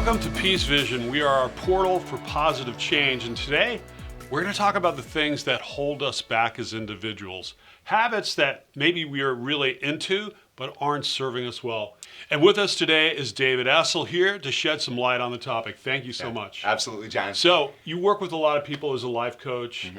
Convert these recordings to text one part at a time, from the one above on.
Welcome to Peace Vision. We are a portal for positive change, and today we're going to talk about the things that hold us back as individuals. Habits that maybe we are really into but aren't serving us well. And with us today is David Essel here to shed some light on the topic. Thank you so much. Absolutely, John. So you work with a lot of people as a life coach.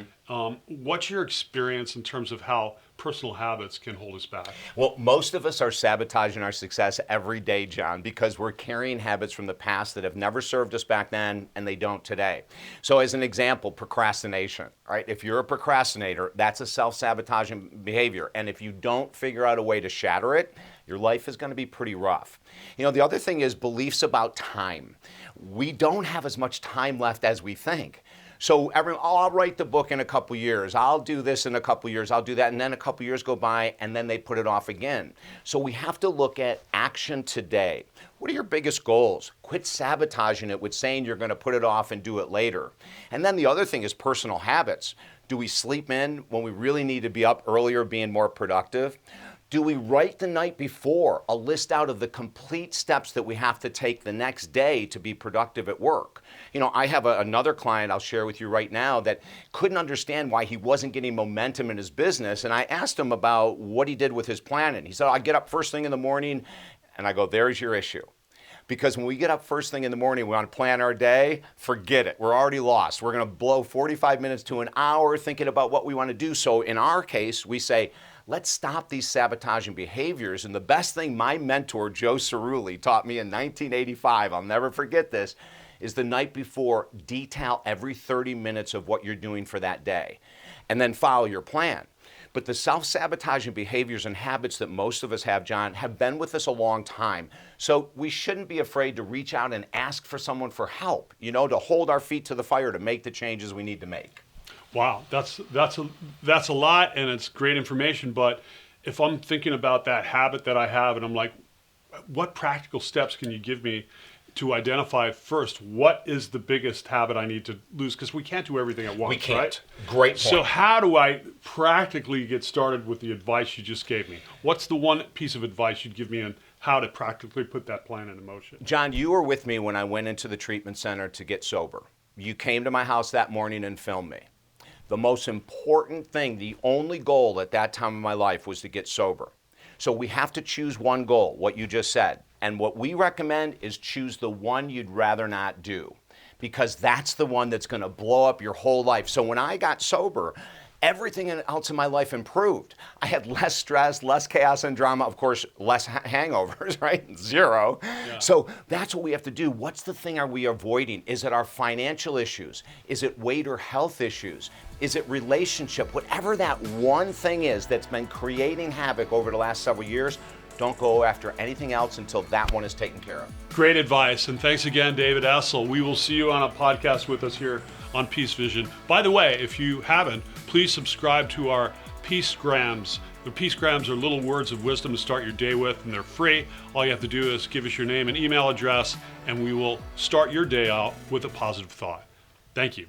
What's your experience in terms of how personal habits can hold us back? Well, most of us are sabotaging our success every day, John, because we're carrying habits from the past that have never served us back then and they don't today. So as an example, procrastination, right? If you're a procrastinator, that's a self-sabotaging behavior. And if you don't figure out a way to shatter it, your life is going to be pretty rough. You know, the other thing is beliefs about time. We don't have as much time left as we think. So I'll write the book in a couple years, I'll do this in a couple years, I'll do that, and then a couple years go by, and then they put it off again. So we have to look at action today. What are your biggest goals? Quit sabotaging it with saying you're going to put it off and do it later. And then the other thing is personal habits. Do we sleep in when we really need to be up earlier, being more productive? Do we write the night before a list out of the complete steps that we have to take the next day to be productive at work? You know, I have another client I'll share with you right now that couldn't understand why he wasn't getting momentum in his business. And I asked him about what he did with his planning. He said, I get up first thing in the morning, and I go, there's your issue. Because when we get up first thing in the morning, we want to plan our day, forget it. We're already lost. We're going to blow 45 minutes to an hour thinking about what we want to do. So in our case, we say, let's stop these sabotaging behaviors. And the best thing my mentor, Joe Cerulli, taught me in 1985, I'll never forget this, is the night before, detail every 30 minutes of what you're doing for that day, and then follow your plan. But the self-sabotaging behaviors and habits that most of us have, John, have been with us a long time. So we shouldn't be afraid to reach out and ask for someone for help, you know, to hold our feet to the fire, to make the changes we need to make. Wow, that's a lot, and it's great information. But if I'm thinking about that habit that I have, and I'm like, what practical steps can you give me to identify first what is the biggest habit I need to lose? Because we can't do everything at once, We can't. right? Great point. So how do I practically get started with the advice you just gave me? What's the one piece of advice you'd give me on how to practically put that plan into motion? John, you were with me when I went into the treatment center to get sober. You came to my house that morning and filmed me. The most important thing, the only goal at that time of my life was to get sober. So we have to choose one goal, what you just said. And what we recommend is choose the one you'd rather not do, because that's the one that's going to blow up your whole life. So when I got sober, everything else in my life improved. I had less stress, less chaos and drama, of course, less hangovers, right? Zero. Yeah. So that's what we have to do. What's the thing are we avoiding? Is it our financial issues? Is it weight or health issues? Is it relationship? Whatever that one thing is that's been creating havoc over the last several years, don't go after anything else until that one is taken care of. Great advice, and thanks again, David Essel. We will see you on a podcast with us here on Peace Vision. By the way, if you haven't, please subscribe to our Peace Grams. The Peace Grams are little words of wisdom to start your day with, and they're free. All you have to do is give us your name and email address, and we will start your day out with a positive thought. Thank you.